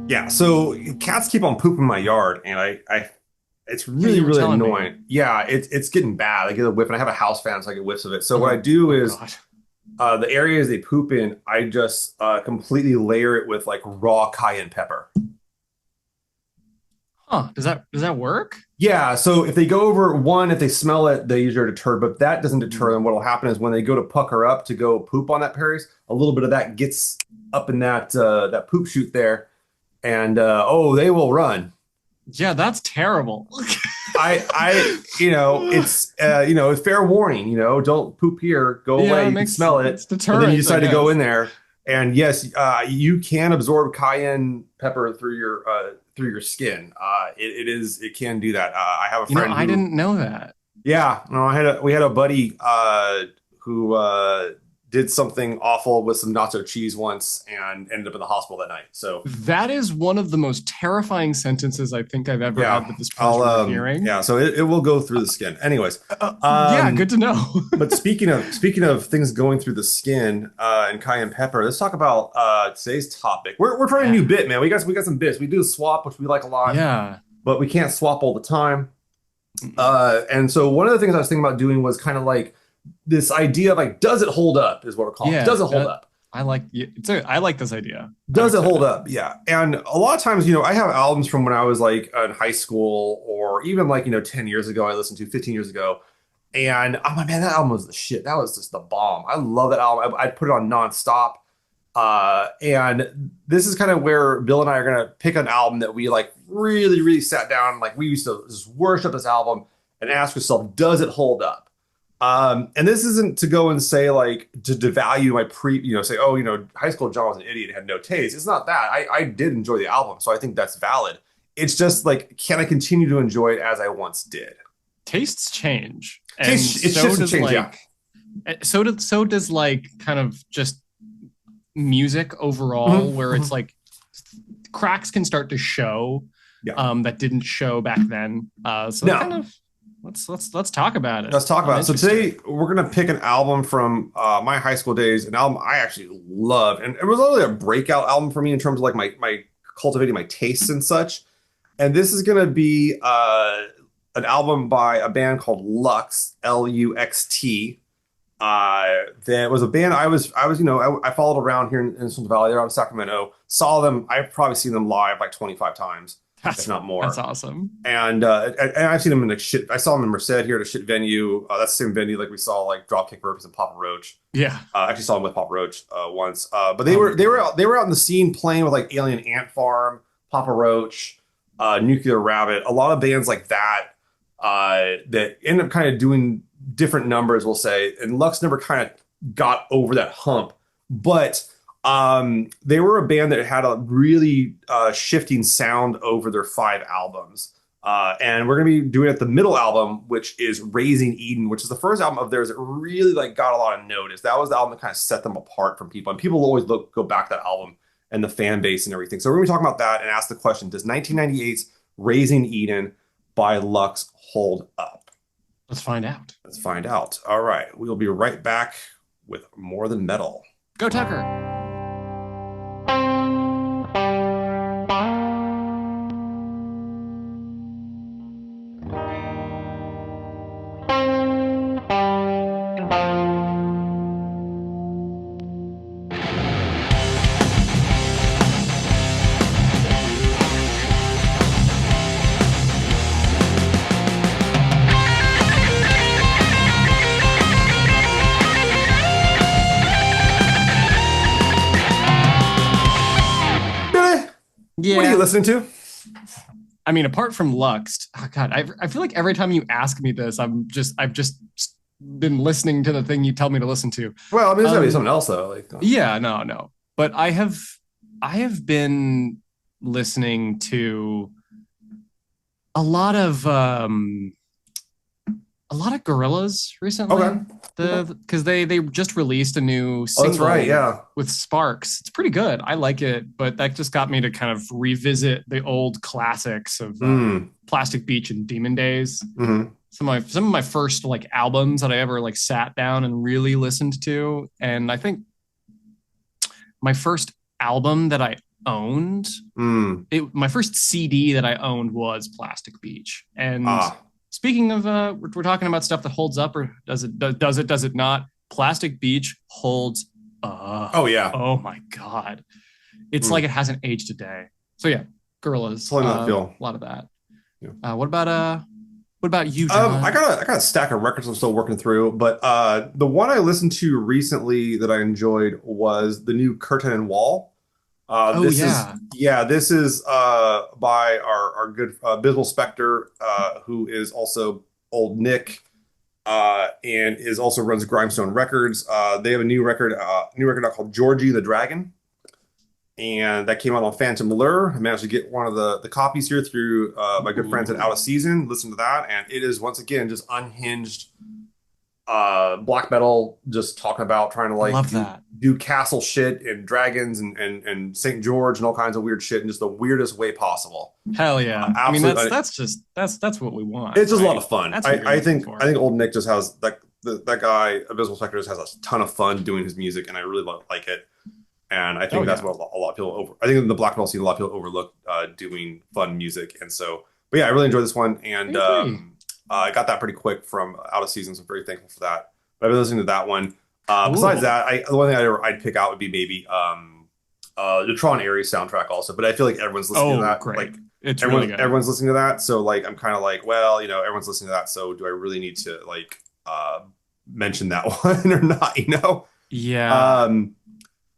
Yeah, so cats keep on pooping in my yard, and it's Yeah, really, you were really telling me. annoying. Yeah, it's getting bad. I get a whiff, and I have a house fan, so I get whiffs of it. So what I Uh-huh. do Oh is God. the areas they poop in, I just completely layer it with like raw cayenne pepper. Huh. Does that work? Yeah, so if they go over one, if they smell it, they usually are deterred. But if that doesn't deter Mhm. them, what'll happen is when they go to pucker up to go poop on that Paris, a little bit of that gets up in that poop chute there, and they will run. Yeah, that's terrible. It's fair warning. Don't poop here, go away. Yeah, it You can makes smell it's it, but then you deterrent, I decide to go guess. in there, and yes, you can absorb cayenne pepper through your skin. It can do that. I have a friend I who didn't know that. yeah, no, we had a buddy who did something awful with some nacho cheese once and ended up in the hospital that night. So That is one of the most terrifying sentences I think I've ever yeah, had the I'll displeasure of hearing. so it will go through the skin. Anyways, Yeah, good um, to know. but speaking of things going through the skin and cayenne pepper, let's talk about today's topic. We're trying a new Yeah. bit, man. We got some bits. We do the swap, which we like a lot, Yeah. but we can't swap all the time. Mm-mm. And so one of the things I was thinking about doing was kind of like this idea of like, does it hold up? Is what we're calling it. Yeah, Does it hold that up? I like this idea. I'm Does it hold excited. up? Yeah. And a lot of times, I have albums from when I was like in high school or even like, 10 years ago, I listened to 15 years ago. And I'm like, man, that album was the shit. That was just the bomb. I love that album. I'd put it on nonstop. And this is kind of where Bill and I are going to pick an album that we like really, really sat down. Like we used to just worship this album and ask yourself, does it hold up? And this isn't to go and say like to devalue my say, oh, high school John was an idiot, had no taste. It's not that. I did enjoy the album, so I think that's valid. It's just like, can I continue to enjoy it as I once did? Tastes change, and Taste, it so shifts and does change, yeah. like kind of just music overall, Mhm, where it's mhm. like cracks can start to show Yeah. that didn't show back then. So kind Now, of let's talk about it. let's talk I'm about it. So interested. today we're gonna pick an album from my high school days, an album I actually love, and it was really a breakout album for me in terms of like my cultivating my tastes and such. And this is gonna be an album by a band called Lux, LUXT. That was a band I followed around here in Central Valley. They're out of Sacramento. Saw them. I've probably seen them live like 25 times, if not That's more. awesome. And I've seen them in like shit. I saw them in Merced here at a shit venue. That's the same venue like we saw like Dropkick Murphys and Papa Roach. Yeah. I actually saw them with Papa Roach once. But Oh my god. they were out in the scene playing with like Alien Ant Farm, Papa Roach, Nuclear Rabbit, a lot of bands like that that end up kind of doing different numbers, we'll say. And Lux never kind of got over that hump, but they were a band that had a really shifting sound over their five albums. And we're gonna be doing it the middle album, which is Razing Eden, which is the first album of theirs that really like got a lot of notice. That was the album that kind of set them apart from people, and people always go back to that album and the fan base and everything. So we're gonna be talking about that and ask the question: does 1998's Razing Eden by Lux hold up? Let's find out. Let's find out. All right, we'll be right back with more than metal. Go Tucker. Billy, what are you Yeah. listening to? I mean, apart from LUXT, oh God, I feel like every time you ask me this, I've just been listening to the thing you tell me to listen to. Well, I mean, there's gotta be something Um, else though. Like, yeah, no, no. But I have been listening to a lot of gorillas recently. okay, okay. Because they just released a new Oh, that's right. single Yeah. with Sparks. It's pretty good. I like it, but that just got me to kind of revisit the old classics of Mm. Plastic Beach and Demon Days. Hmm. Some of my first like albums that I ever like sat down and really listened to. And I think my first album that I owned. Mm. My first CD that I owned was Plastic Beach. And Ah. speaking of, we're talking about stuff that holds up, or does it not? Plastic Beach holds up. Oh yeah. Oh my god, it's like Mm. it hasn't aged a day. So yeah, Gorillas, Totally not feel. a lot of that. Yeah. What about you, I John? got a stack of records I'm still working through, but the one I listened to recently that I enjoyed was the new Curtain and Wall. Oh yeah, This is by our good Bismal Spector, who is also Old Nick, and is also runs Grindstone Records. They have a new record out called Georgie the Dragon, and that came out on Phantom Lure. I managed to get one of the copies here through my good friends at Out of ooh, Season. Listen to that, and it is once again just unhinged black metal, just talking about trying to I like love that. do castle shit and dragons and St. George and all kinds of weird shit in just the weirdest way possible. Hell yeah. I mean, Absolutely, that's just that's what we want, it's just a lot right? of fun. That's what you're looking I for. think Old Nick just has that guy, Abysmal Spectre, just has a ton of fun doing his music, and I really like it. And I Oh think that's yeah, what a lot of people over. I think in the black metal scene, a lot of people overlook doing fun music, and so. But yeah, I really enjoyed this one, I and agree. I got that pretty quick from Out of Season, so I'm very thankful for that. But I've been listening to that one. Besides Cool. that, the one thing I'd pick out would be maybe the Tron Ares soundtrack also. But I feel like everyone's listening to Oh, that. great. Like It's really good. everyone's listening to that. So like I'm kind of like, well, everyone's listening to that. So do I really need to like mention that one or not? Yeah. Um,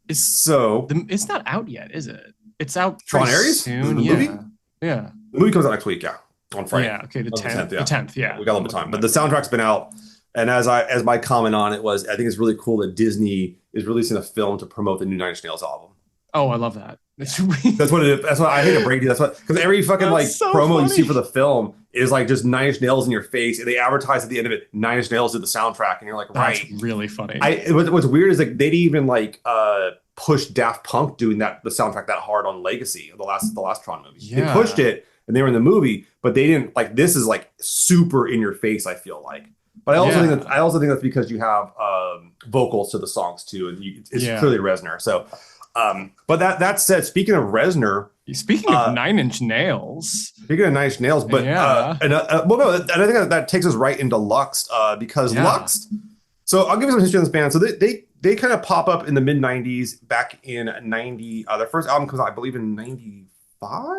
It's so it's not out yet, is it? It's out pretty Tron Ares, soon. the movie. Yeah. Yeah. The movie comes out next week. Yeah, on Friday. Yeah. Okay. The On the 10th. 10th. The Yeah, 10th. Yeah. we got a I'm little looking time. at But that the now. soundtrack's been out, and as my comment on it was, I think it's really cool that Disney is releasing a film to promote the new Nine Inch Nails album. Oh, I love that. Yeah. It's really, That's what it is. That's what I hate to break to you. That's what, because every fucking that's like so promo you see funny. for the film is like just Nine Inch Nails in your face, and they advertise at the end of it, Nine Inch Nails did the soundtrack, and you're like, That's right. really funny. What's weird is like they didn't even like push Daft Punk doing the soundtrack that hard on Legacy, the last Tron movie. They pushed Yeah. it and they were in the movie, but they didn't like this is like super in your face, I feel like. But Yeah. I also think that's because you have vocals to the songs too, and it's Yeah. clearly Reznor. So but that said, Speaking of uh, Nine Inch Nails, speaking of Nine Inch Nails, but yeah. well, no, and I think that takes us right into LUXT because Yeah. LUXT. So I'll give you some history on this band. So they kind of pop up in the mid '90s, back in '90. Their first album comes out, I believe, in '95.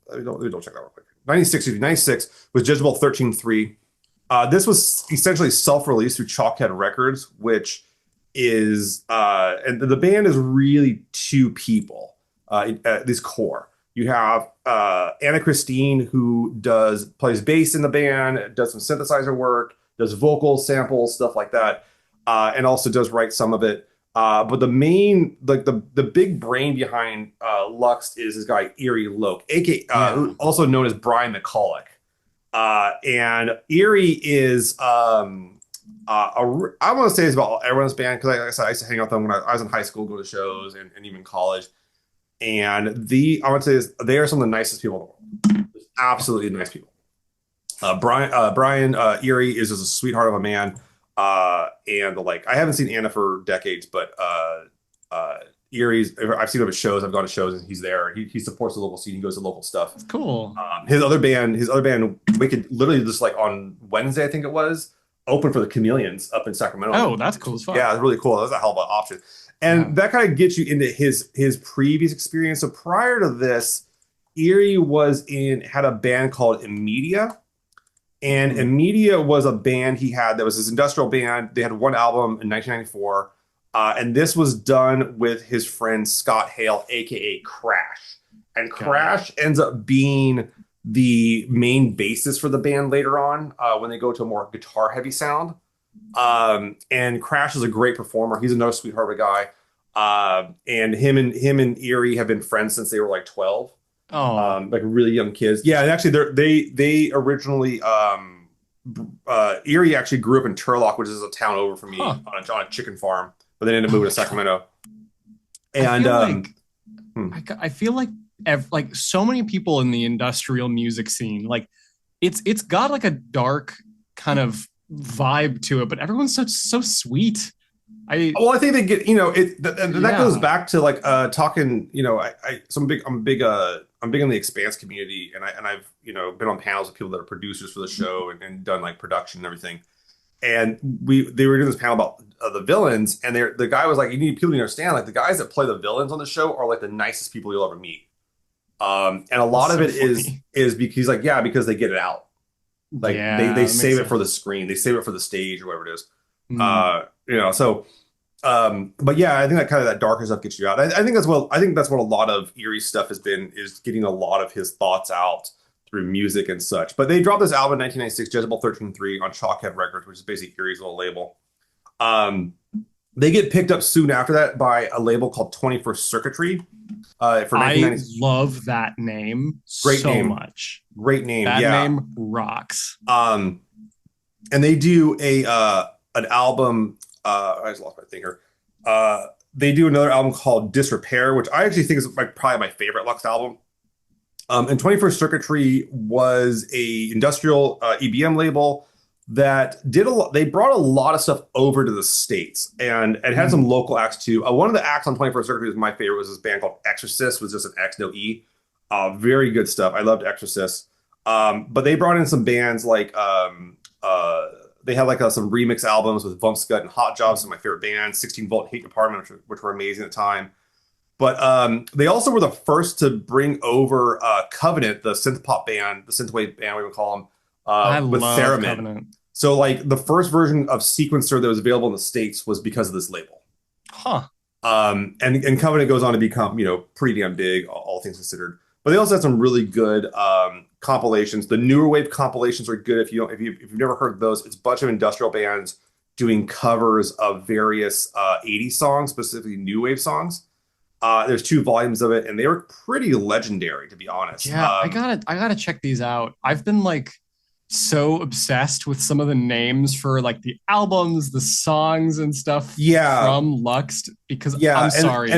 Let me double check that real quick. '96, 96 was Jezebel 13-3. This was essentially self-released through Chalkhead Records, which is and the band is really two people at this core. You have Anna Christine, who plays bass in the band, does some synthesizer work, does vocals, samples, stuff like that, and also does write some of it. But the main, like the big brain behind LUXT is this guy Erie Loke, aka Yeah. also known as Brian McCulloch. And Erie is I want to say it's about everyone's band because like I said, I used to hang out with them when I was in high school, go to shows, and even college. And I would say they are some of the nicest people in the world. Just absolutely nice people. Brian Erie is just a sweetheart of a man. And like I haven't seen Anna for decades, but Erie's I've seen him at shows. I've gone to shows and he's there. He supports the local scene. He goes to local stuff. That's cool. His other band, we could literally just like on Wednesday, I think it was, open for the Chameleons up in Sacramento. Oh, that's cool as fuck. Yeah, it's really cool. That was a hell of an option. Yeah. And that kind of gets you into his previous experience. So prior to this, Erie had a band called Immediate. And Hmm. Immediate was a band he had that was his industrial band. They had one album in 1994. And this was done with his friend Scott Hale, aka Crash. And Got it. Crash ends up being the main bassist for the band later on when they go to a more guitar heavy sound. And Crash is a great performer. He's another sweetheart of a guy. And him and Erie have been friends since they were like 12, Oh, like really young kids. Yeah, and actually they originally Erie actually grew up in Turlock, which is a town over from me huh. on a chicken farm, but then ended up Oh moving my to God. Sacramento. I And feel like hmm. I feel like like so many people in the industrial music scene, like it's got like a dark kind of vibe to it, but everyone's so sweet. I Well, I think they get, and that goes yeah. back to like talking, so I'm big in the Expanse community, and I've been on panels with people that are producers for the show and done like production and everything. And they were doing this panel about the villains, and the guy was like, you need people to understand, like the guys that play the villains on the show are like the nicest people you'll ever meet. And a That's lot of so it is funny. is because he's like, yeah, because they get it out. Like they Yeah, that makes save it for the sense. screen, they save it for the stage or whatever it is. Mm. So but yeah, I think that kind of that darker stuff gets you out. I think that's what a lot of Eerie stuff has been, is getting a lot of his thoughts out through music and such. But they dropped this album in 1996, Jezebel 13.3 on Chalkhead Records, which is basically Eerie's little label. Um, they get picked up soon after that by a label called 21st Circuitry for I 1990. love that name Great so name, much. great name, That yeah. name rocks. Um, and they do a an album. I just lost my thinker. They do another album called Disrepair, which I actually think is like probably my favorite Lux album. And 21st Circuitry was a industrial EBM label that did a lot. They brought a lot of stuff over to the States, and it had some Mm. local acts too. One of the acts on 21st Circuitry was my favorite, was this band called Exorcist, was just an X, no E. Very good stuff. I loved Exorcist. But they brought in some bands like they had like some remix albums with Vumpscut and Hot Jobs, some of my favorite bands, 16 Volt Hate Department, which were amazing at the time. But they also were the first to bring over Covenant, the synth pop band, the synthwave band, we would call them, I with love Theremin. Covenant. So like the first version of Sequencer that was available in the States was because of this label. Huh. And Covenant goes on to become, pretty damn big, all things considered. But they also had some really good compilations. The newer wave compilations are good. If you've never heard of those, it's a bunch of industrial bands doing covers of various 80s songs, specifically new wave songs. There's 2 volumes of it, and they were pretty legendary, to be honest. Yeah, I gotta check these out. I've been like so obsessed with some of the names for like the albums, the songs and stuff Yeah, from LUXT because yeah, I'm and sorry,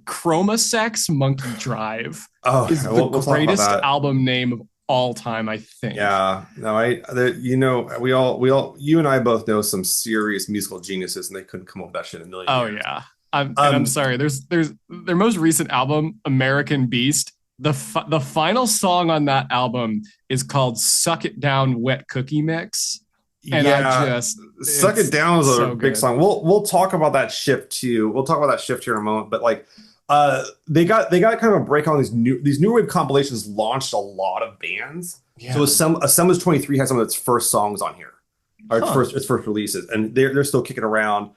Chroma Sex Monkey Drive oh, is the we'll talk about greatest that. album name of all time, I think. Yeah, no, you and I both know some serious musical geniuses, and they couldn't come up with that shit in a million Oh years. yeah. I'm Um, sorry. There's their most recent album, American Beast. The final song on that album is called "Suck It Down, Wet Cookie Mix," and I yeah, just Suck It it's Down is a so big good. song. We'll talk about that shift too. We'll talk about that shift here in a moment. But like, they got kind of a break on these new wave compilations launched a lot of bands. So Yeah. Assemblage 23 has some of its first songs on here, or Huh. its first releases, and they're still kicking around.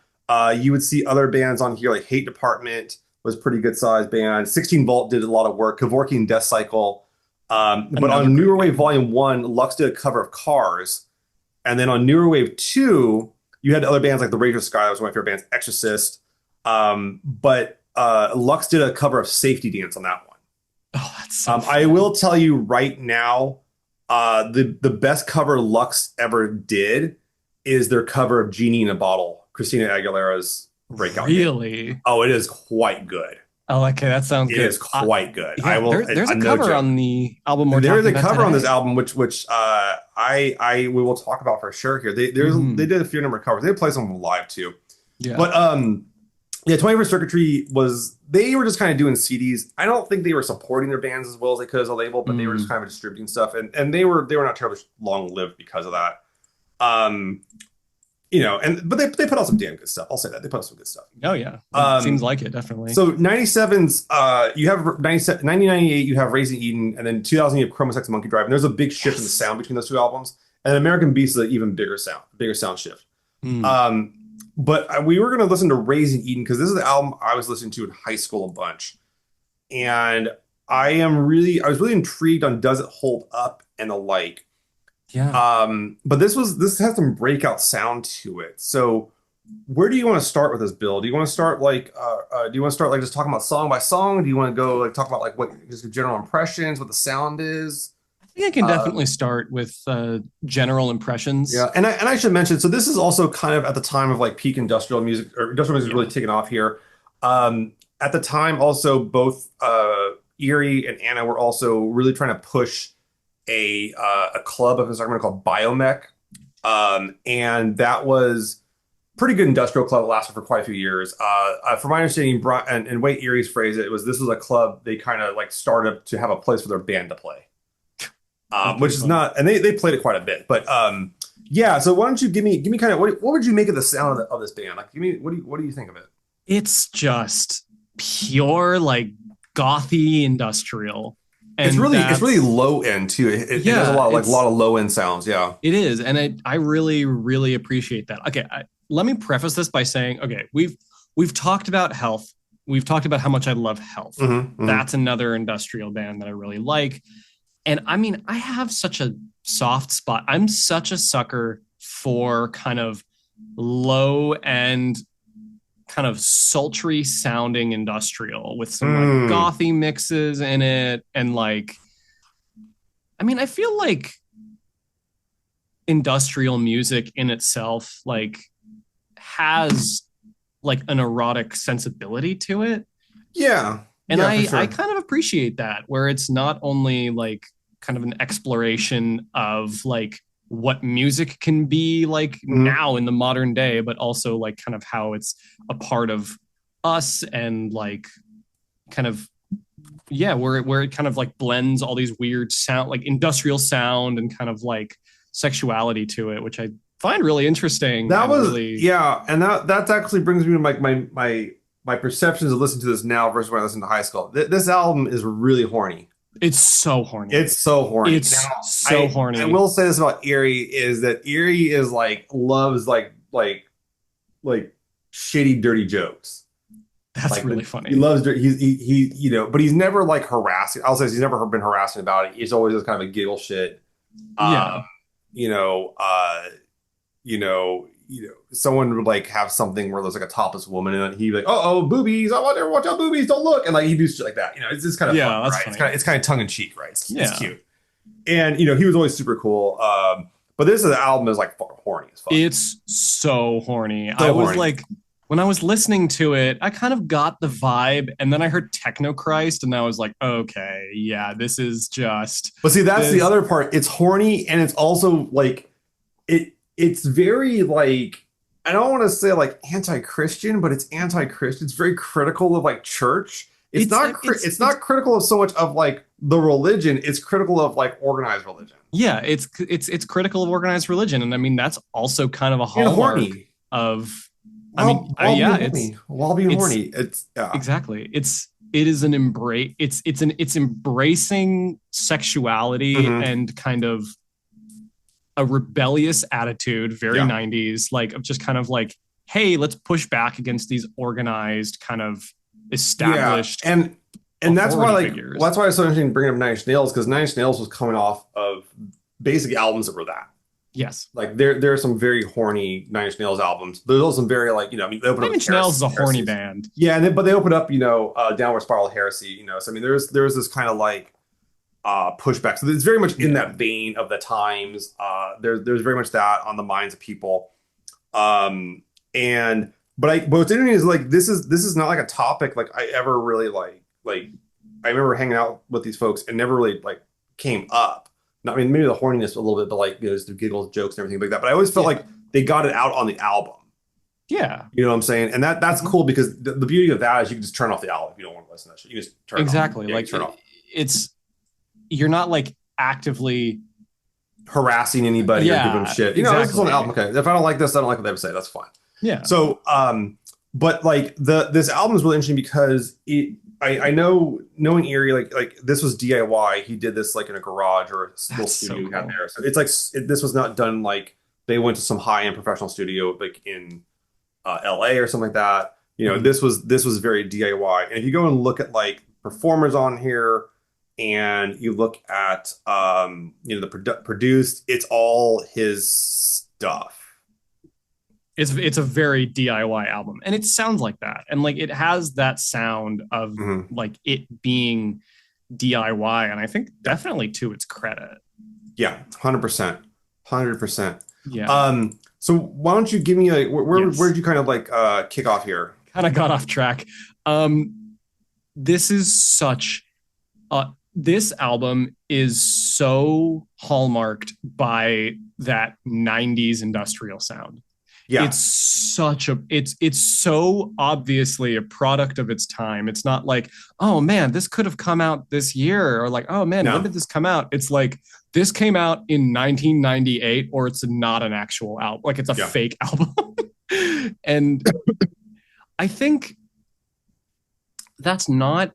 You would see other bands on here like Hate Department was a pretty good sized band. 16 Volt did a lot of work. Kevorkian and Death Cycle. But Another on great Newer Wave band. Volume 1, Lux did a cover of Cars. And then on Newer Wave 2, you had other bands like The Rage of Sky, that was one of my favorite bands, Exorcist. But Lux did a cover of Safety Dance on that one. Oh, that's so I will fun. tell you right now, the best cover Lux ever did is their cover of Genie in a Bottle, Christina Aguilera's breakout hit. Really? Oh, it is quite good. Oh, okay, that sounds It good. is quite good. I Yeah, will. there's a No cover joke. on the album we're There is talking a about cover on this today. album, which I we will talk about for sure here. They Hmm. did a few number of covers. They play some live too. Yeah. But yeah, 21st Circuitry they were just kind of doing CDs. I don't think they were supporting their bands as well as they could as a label, but they were just Mm. kind of distributing stuff, and they were not terribly long lived because of that. Um, but they put out some damn good stuff. I'll say that they put out some good stuff. Oh yeah, it seems Um, like it definitely. so 97's you have 97, 1998 you have Razing Eden, and then 2000 you have Chroma Sex and Monkey Drive, and there's a big shift in the Yes. sound between those 2 albums. And American Beast is an even bigger sound shift. Mm. Um, but we were going to listen to Raising Eden because this is the album I was listening to in high school a bunch, and I was really intrigued on does it hold up and the like. Yeah. But this has some breakout sound to it. So where do you want to start with this, Bill? Do you want to start like just talking about song by song? Do you want to go like talk about like what just general impressions, what the sound is? I think I can Uh, definitely start with general impressions. Yeah, and I should mention, so this is also kind of at the time of like peak industrial music, or industrial music really Yeah. taking off here. At the time, also both Erie and Anna were also really trying to push a club up in Sacramento called Biomech, and that was pretty good industrial club that lasted for quite a few years. From my understanding, and way Erie's phrase it was this was a club they kind of like started to have a place for their band to play, That's which pretty is funny. not, and they played it quite a bit. But yeah. So why don't you give me kind of what would you make of the sound of this band? Like, give me what do you think of it? It's just pure like gothy industrial. And It's really that's low end too. It does yeah, a lot of low end sounds. Yeah. it is. And I really, really appreciate that. Okay, let me preface this by saying, okay, we've talked about health. We've talked about how much I love health. Hmm. That's another industrial band that I really like. And I mean, I have such a soft spot. I'm such a sucker for kind of low end, kind of sultry sounding industrial with some like Mm. gothy mixes in it. And like, I mean, I feel like industrial music in itself like has like an erotic sensibility to it. Yeah. And Yeah, for I sure. kind of appreciate that, where it's not only like kind of an exploration of like what music can be like Hmm. now in the modern day, but also like kind of how it's a part of us and like kind of yeah, where it kind of like blends all these weird sound like industrial sound and kind of like sexuality to it, which I find really interesting That and was really yeah, and that actually brings me to my perceptions of listening to this now versus when I listened to high school. This album is really horny. it's so horny. It's so horny. Now, It's so I horny. will say this about Erie is that Erie is like loves like shitty, dirty jokes. That's Like really he funny. loves you know, but he's never like harassing. I'll say he's never been harassing about it. He's always just kind of a giggle shit. Um, Yeah. you know, someone would like have something where there's like a topless woman and he'd be like, oh, boobies, I want to watch out, boobies, don't look. And like he'd do shit like that. You know, it's just kind of funny, Yeah, that's right? funny. It's kind of tongue in cheek, right? It's Yeah. cute. And you know, he was always super cool. But this is the album is like horny as fuck. It's so horny. I So was horny. like, when I was listening to it, I kind of got the vibe, and then I heard Techno Christ, and I was like, okay, yeah, this is just But see, that's the this. other part. It's horny and it's also like it's very like I don't want to say like anti-Christian, but it's anti-Christian. It's very critical of like church. It's It's not critical of so much of like the religion, it's critical of like organized religion. yeah, it's critical of organized religion, and I mean that's also kind of a And hallmark horny. of. I mean, yeah, While being it's horny. It's yeah. exactly. It is an embrace. It's embracing sexuality Hmm. and kind of a rebellious attitude, very Yeah. 90s, like of just kind of like, hey, let's push back against these organized, kind of Yeah. established And authority figures. that's why it's so interesting bringing up Nine Inch Nails because Nine Inch Nails was coming off of basic albums that were that. Yes. Like there are some very horny Nine Inch Nails albums. There's also some very like, you know, I mean they open up Nine with Inch Nails is a horny heresies. band. Yeah, but they open up, you know, Downward Spiral Heresy, you know. So I mean there's this kind of like pushback. So it's very much in Yeah. that vein of the times. There's very much that on the minds of people. And but what's interesting is like this is not like a topic like I ever really like I remember hanging out with these folks and never really like came up. Not, I mean maybe the horniness a little bit, but like you know, just the giggles, jokes, and everything like that. But I always felt like Yeah. they got it out on the album. Yeah. You know what I'm saying? And that's Mhm. cool because the beauty of that is you can just turn off the album if you don't want to listen to that shit. You just turn it off. Exactly. Yeah, you Like turn it off. it's you're not like actively Harassing anybody or giving them yeah, shit. You know, this is on the album. exactly. Okay. If I don't like this, I don't like what they have to say. That's fine. Yeah. So, but like this album is really interesting because I know knowing Erie, like this was DIY. He did this like in a garage or a little That's studio so he had cool. there. So it's like this was not done like they went to some high end professional studio like in LA or something like that. You know, Mhm. this was very DIY. And if you go and look at like performers on here and you look at you know the produced, it's all his stuff. It's a very DIY album, and it sounds like that, and like it has that sound of Mhm. like it being DIY, and I think Yeah. definitely to its credit. Yeah, 100%. 100%. Yeah. So why don't you give me like where Yes. did you kind of like kick off here? Kind of got off track. This is such this album is so hallmarked by that 90s industrial sound. Yeah. It's it's so obviously a product of its time. It's not like, oh man, this could have come out this year, or like, oh man, when No. did this come out? It's like this came out in 1998, or it's not an actual album, like it's a Yeah. fake album. And I think that's not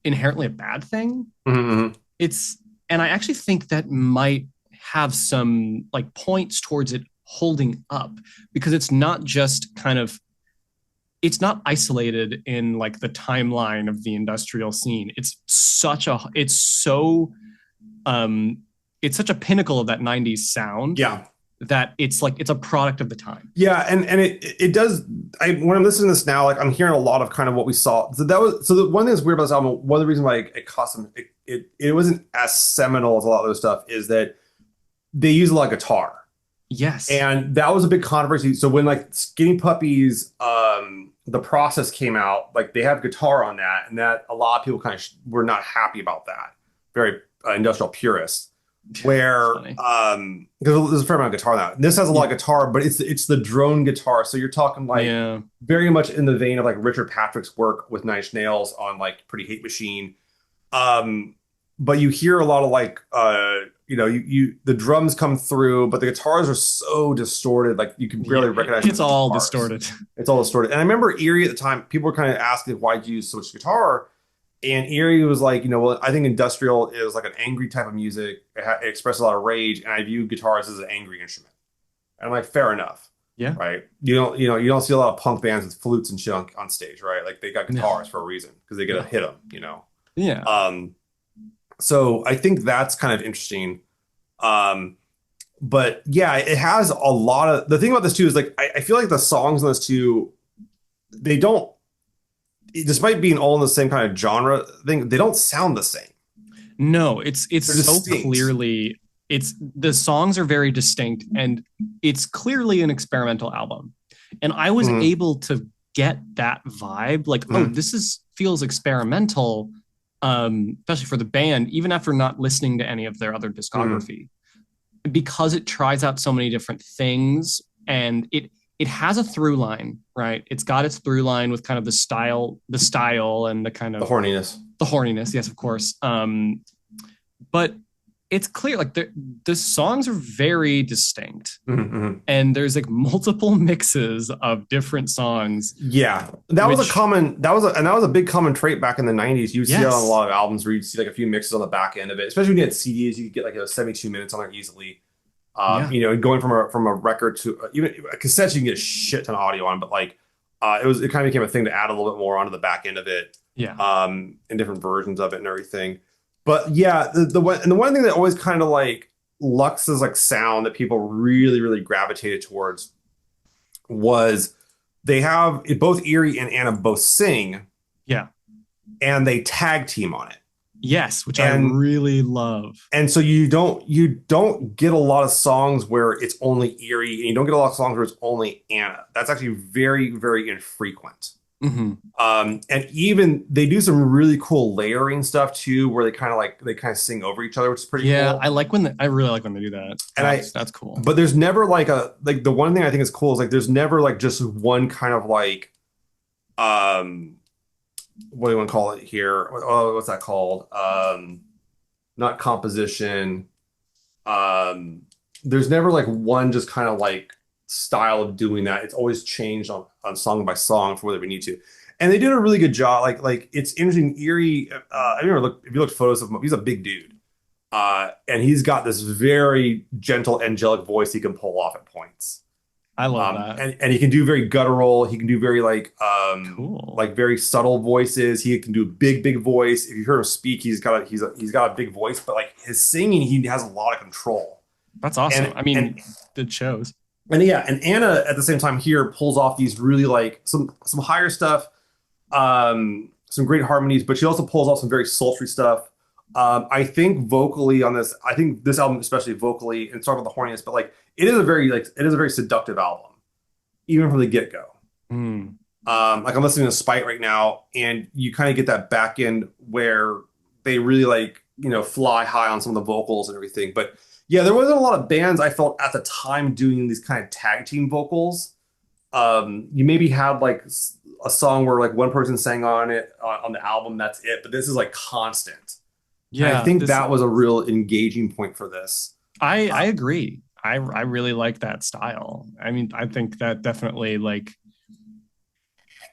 inherently a bad thing. Mm-hmm. It's and I actually think that might have some like points towards it holding up, because it's not just kind of it's not isolated in like the timeline of the industrial scene. Um it's such a pinnacle of that 90s sound Yeah. that it's like it's a product of the time. Yeah, and it does. I when I'm listening to this now, like I'm hearing a lot of kind of what we saw. So that was so the one thing that's weird about this album. One of the reasons why it cost them it wasn't as seminal as a lot of those stuff is that they use a lot of guitar, Yes. and that was a big controversy. So when like Skinny Puppies, the process came out, like they have guitar on that, and that a lot of people kind of were not happy about that. Very industrial purists where because there's a fair amount of guitar now. This has a lot Yeah. of guitar, but it's the drone guitar. So you're talking like Yeah. very much in the vein of like Richard Patrick's work with Nine Inch Nails on like Pretty Hate Machine. Um, but you hear a lot of like you the drums come through, but the guitars are so distorted, like you can barely Yeah. recognize It's the all guitars. distorted. It's all distorted. And I remember Erie at the time, people were kind of asking why'd you use so much guitar? And Erie was like, well, I think industrial is like an angry type of music. It expresses a lot of rage, and I view guitars as an angry instrument. And I'm like, fair enough, Yeah. right? You don't see a lot of punk bands with flutes and shit on stage, right? Like they got No. guitars for a reason because they get to No. hit them. Yeah. Um, so I think that's kind of interesting. Um, but yeah, it has a lot of the thing about this too is like I feel like the songs on this too, they don't despite being all in the same kind of genre thing, they don't sound the same. No, it's They're so distinct. clearly it's the songs are very distinct, and it's clearly an experimental album. And I was Mm-hmm. able to get that vibe, like, oh, Mm-hmm. this is feels experimental, especially for the band, even after not listening to any of their other Mm-hmm. discography, because it tries out so many different things, and it has a through line, right? It's got its through line with kind of the style and the kind The of horniness. the horniness, yes, of course. But it's clear like the songs are very distinct, Mm-hmm. and there's like multiple mixes of different songs. Yeah, that was a Which common and that was a big common trait back in the 90s. You would see that on a yes, lot of albums where you'd see like a few mixes on the back end of it, especially when you had CDs, you could get like 72 minutes on there easily. yeah, Going from a record to even a cassette, you can get a shit ton of audio on, but like it kind of became a thing to add a little bit more onto the back end of it, yeah, in different versions of it and everything. But yeah, the one thing that always kind of like Lux's like sound that people really really gravitated towards was they have both Erie and Anna both sing yeah, and they tag team on it. yes, which I And really love. And so you don't get a lot of songs where it's only Erie, and you don't get a lot of songs where it's only Anna. That's actually very, very infrequent. Mm-hmm. And even they do some really cool layering stuff too, where they kind of sing over each other, which is pretty Yeah, cool. I really like when they do that. And That's cool. but there's never like the one thing I think is cool is like there's never like just one kind of like um what do you want to call it here? Oh, what's that called? Not composition. Um, there's never like one just kind of like style of doing that. It's always changed on song by song for whether we need to. And they did a really good job. Like it's interesting. Erie, I remember look if you look at photos of him, he's a big dude. And he's got this very gentle, angelic voice he can pull off at points. I love that. And he can do very guttural. He can do very Cool. like very subtle voices. He can do a big, big voice. If you hear him speak, he's got a big voice, but like his singing, he has a lot of control. That's awesome. And I and mean, it shows. and yeah, and Anna at the same time here pulls off these really like some higher stuff, some great harmonies, but she also pulls off some very sultry stuff. I think vocally on this, I think this album, especially vocally, and sorry about the horniness, but like it is a very seductive album, even from the get go. Mm. Like I'm listening to Spite right now, and you kind of get that back end where they really like fly high on some of the vocals and everything. But yeah, there wasn't a lot of bands I felt at the time doing these kind of tag team vocals. You maybe had like a song where like one person sang on it on the album, that's it. But this is like constant, and I Yeah, think this that was a real engaging point for this. I Uh, agree. I really like that style. I mean, I think that definitely like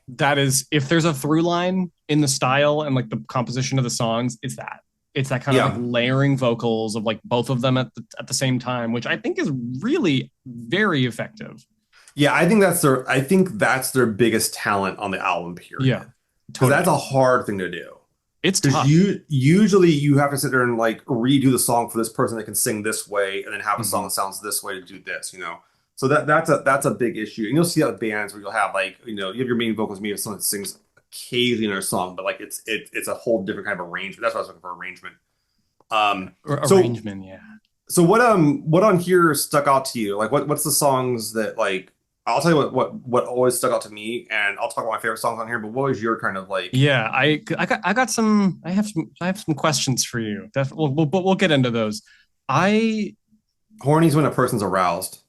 that is if there's a through line in the style and like the composition of the songs, it's that. It's that kind of like yeah, layering vocals of like both of them at the same time, which I think is really very effective. yeah, I think that's their biggest talent on the album Yeah, period, because that's a totally. hard thing to do. It's Because tough. usually you have to sit there and like redo the song for this person that can sing this way, and then have a song Mm-hmm. that sounds this way to do this, you know. So that's a big issue, and you'll see that with bands where you'll have like you have your main vocals, maybe someone that sings occasionally in their song, but like it's a whole different kind of arrangement. That's what I was looking for, arrangement. So Arrangement, yeah. what on here stuck out to you? Like what's the songs that like I'll tell you what always stuck out to me, and I'll talk about my favorite songs on here. But what was your kind of like Yeah, I got some I have some questions for you. We'll get into those. I horny's when a person's aroused?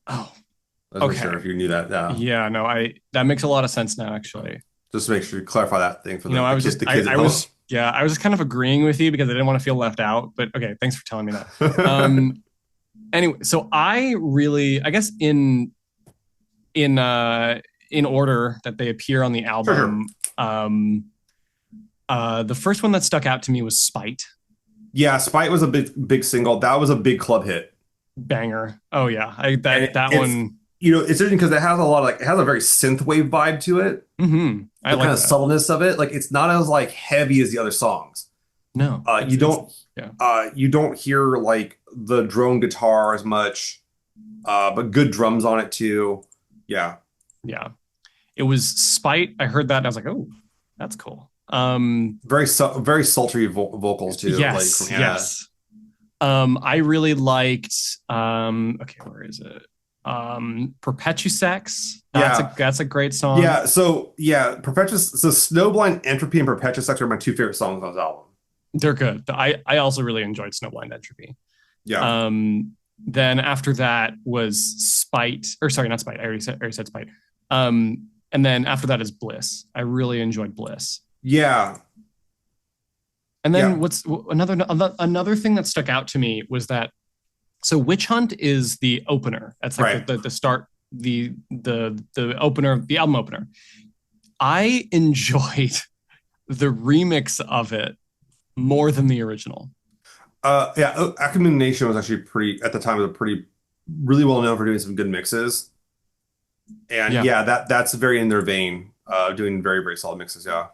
oh I was sure okay. if you knew that. Yeah. Yeah, no, I that makes a lot of sense now actually. Just to make sure you clarify that thing for You know, I was just the kids at I home. was yeah, I was just kind of agreeing with you because I didn't want to feel left out, but okay, thanks for telling me that. Um anyway, so I really I guess in in order that they appear on the Sure, sure. album, the first one that stuck out to me was Spite. Yeah, Spite was a big single. That was a big club hit, Banger. Oh yeah. I and that it's one it's interesting because it has a lot of like it has a very synthwave vibe to it. I The kind like of that. subtleness of it, like it's not as like heavy as the other songs. No, You it's don't yeah, you don't hear like the drone guitar as much, but good drums on it too. Yeah, yeah. It was Spite. I heard that and I was like, oh, that's cool. very sultry vocals too, like from Yes, Anna. yes. I really liked okay, where is it? Perpetusex. Yeah, That's a great song. yeah. So yeah, Perpetuous. So Snowblind Entropy and Perpetuous Sex are my two favorite songs on this album. They're good. I also really enjoyed Snowblind Entropy. Yeah, Then after that was Spite, or sorry, not Spite. I already said Spite. And then after that is Bliss. I really enjoyed Bliss. yeah, And then yeah. what's another thing that stuck out to me was that so Witch Hunt is the opener. That's like Right. the start the opener, the album opener. I enjoyed the remix of it more than the original. Yeah. Acumen Nation was actually pretty at the time was a pretty really well known for doing some good mixes, and Yeah. yeah, that's very in their vein, doing very solid mixes. Yeah.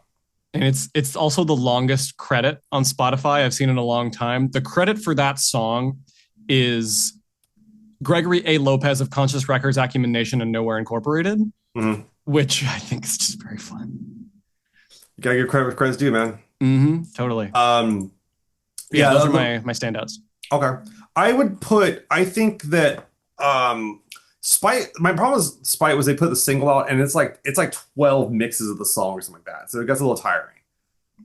And it's also the longest credit on Spotify I've seen in a long time. The credit for that song is Gregory A. Lopez of Conscious Records, Acumen Nation, and Nowhere Incorporated, Hmm. which I think is just very fun. You gotta give credit where credit's due, man. Totally. Um, But yeah, yeah. those are my standouts. Okay. I think that Spite. My problem with Spite was they put the single out, and it's like 12 mixes of the song or something like that, so it gets a little tiring.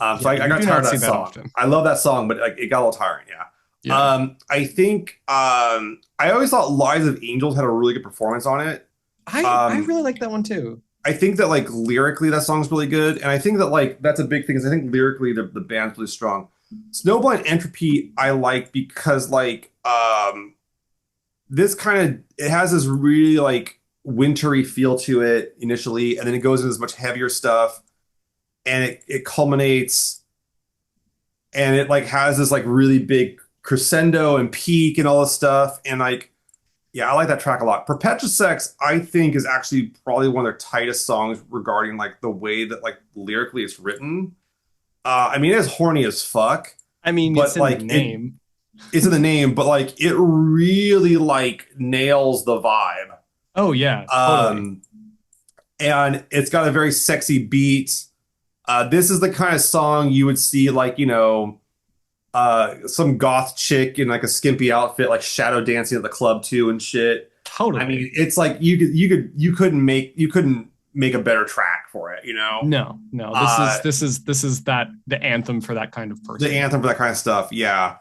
So Yeah, I you got do tired not of see that that song. often. I love that song, but like it got a little tiring. Yeah. Yeah. I think I always thought Lives of Angels had a really good performance on it. I Um, really like that one too. I think that like lyrically that song's really good, and I think that like that's a big thing. Is I think lyrically the band's really strong. Snowblind Entropy I like because like this kind of it has this really like wintry feel to it initially, and then it goes into this much heavier stuff, and it culminates, and it like has this like really big crescendo and peak and all this stuff, and like yeah, I like that track a lot. Perpetual Sex, I think, is actually probably one of their tightest songs regarding like the way that like lyrically it's written. I mean, it's horny as fuck, I mean, it's but in the like name. it's in the name, but like it really like nails the vibe. Oh yeah, totally. Um, and it's got a very sexy beat. This is the kind of song you would see like some goth chick in like a skimpy outfit like shadow dancing at the club too and shit. I Totally. mean, it's like you couldn't make a better track for it, you know? No, no. Uh This is that the anthem for that kind of the person. anthem for that kind of stuff. Yeah.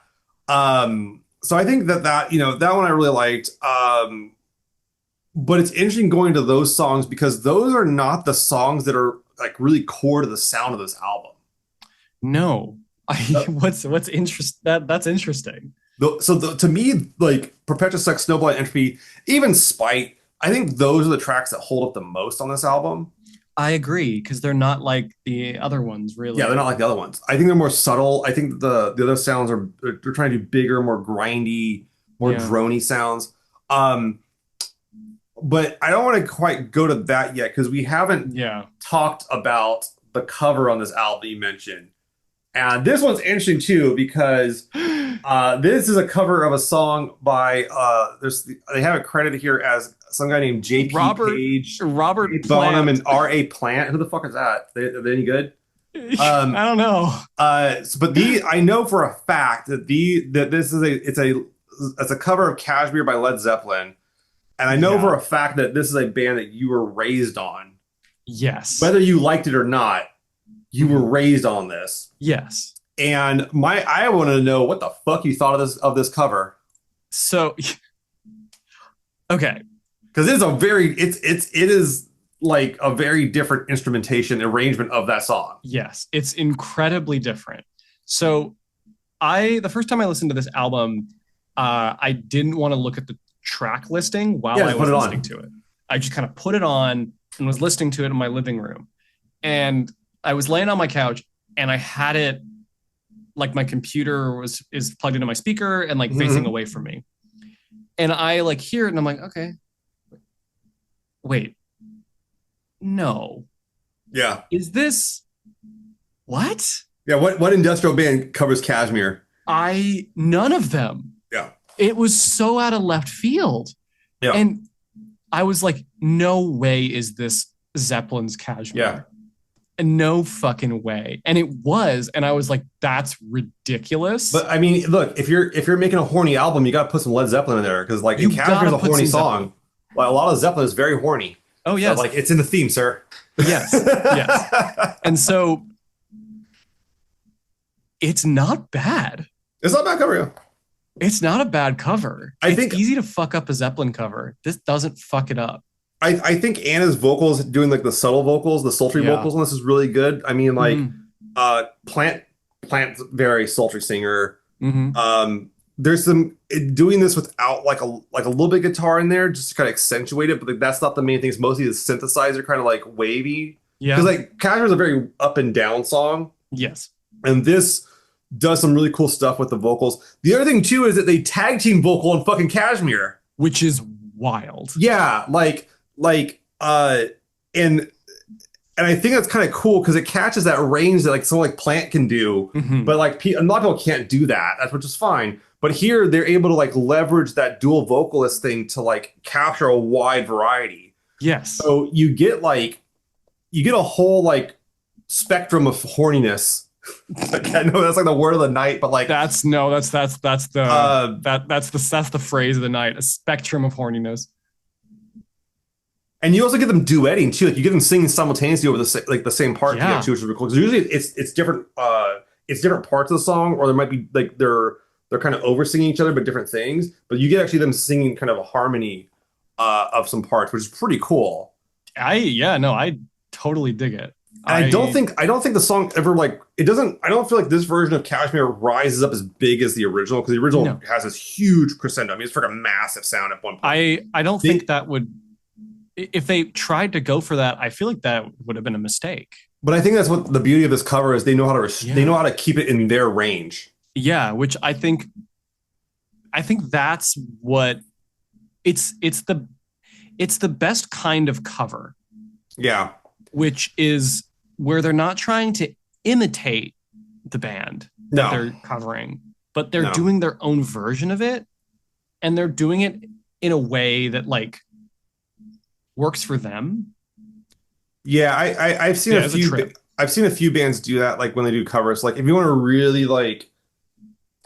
So I think that that one I really liked. but it's interesting going to those songs because those are not the songs that are like really core to the sound of this album. No. Uh, What's interest that's interesting. to me, like Perpetual Sex, Snowball, Entropy, even Spite, I think those are the tracks that hold up the most on this album. I agree because they're not like the other ones, Yeah, they're really. not like the other ones. I think they're more subtle. I think the other sounds are they're trying to do bigger, more grindy, more Yeah. drony sounds. Um, but I don't want to quite go to that yet because we haven't Yeah. talked about the cover on this album that you mentioned. And this one's interesting too because this is a cover of a song by they have it credited here as some guy named J.P. Robert Page, Ray Robert Bonham, Plant. and R.A. Plant. Who the fuck is that? Are they any good? I don't know. But I know for a fact that this is it's a cover of Kashmir by Led Zeppelin, and I know for Yeah. a fact that this is a band that you were raised on, Yes. whether you liked it or not. You were Mhm. raised on this, Yes. and I want to know what the fuck you thought of this cover So okay. because it is a very it is like a very different instrumentation arrangement of that song. Yes, it's incredibly different. So I the first time I listened to this album, I didn't want to look at the track listing while Yeah, I just put was it listening on. to it. I just kind of put it on and was listening to it in my living room. And I was laying on my couch and I had it like my computer was is plugged into my speaker and like facing Mhm. away from me. And I like hear it and I'm like, okay, wait, no. Yeah, Is this what? yeah. What industrial band covers Kashmir? I none of them. Yeah, It was so out of left field. yeah, And I was like, no way is this Zeppelin's yeah. Cashmere. And no fucking way. And it was. And I was like, that's ridiculous. But I mean, look, if you're making a horny album, you got to put some Led Zeppelin in there because like in You Kashmir's gotta a put horny some song. Zeppelin. Like a lot of Zeppelin is very horny. Oh, So yes. like it's in the theme, sir. Yes. Yes. And so it's not bad. It's not bad cover. Yeah. It's not a bad cover. I It's think easy to fuck up a Zeppelin cover. This doesn't fuck it up. I think Anna's vocals doing like the subtle vocals, the sultry Yeah. vocals on this is really good. I mean, like Mm-hmm. Plant's very sultry singer. Mm-hmm. There's some doing this without like a little bit of guitar in there just to kind of accentuate it, but like, that's not the main thing. It's mostly the synthesizer kind of like wavy because Yeah. like Cashmere is a very up and down song, Yes. and this does some really cool stuff with the vocals. The other thing too is that they tag team vocal on fucking Kashmere. Which is wild. Yeah, and I think that's kind of cool because it catches that range that like someone like Plant can do, Mm-hmm. but like a lot of people can't do that. That's which is fine. But here they're able to like leverage that dual vocalist thing to like capture a wide variety. Yes. So you get a whole like spectrum of horniness. Like, I know that's like the word of the night, but like That's no, that's the uh that's the phrase of the night, a spectrum of horniness. and you also get them duetting too. Like you get them singing simultaneously over the same part Yeah. together too, which is really cool. Because usually it's different parts of the song, or there might be like they're kind of over singing each other, but different things. But you get actually them singing kind of a harmony of some parts, which is pretty cool. I totally dig it. And I don't think the song ever like it doesn't. I don't feel like this version of Kashmir rises up as big as the original because the original No. has this huge crescendo. I mean, it's like a massive sound at one point. I don't think that would if they tried to go for that, I feel like that would have been a mistake. But I think that's what the beauty of this cover is. They know how to Yeah. they know how to keep it in their range. Yeah, which I think that's what it's the best kind of cover, Yeah. which is where they're not trying to imitate the band that No. they're covering, but they're No. doing their own version of it, and they're doing it in a way that like works for them. Yeah, I've seen Yeah, a it's a few trip. I've seen a few bands do that like when they do covers. Like if you want to really like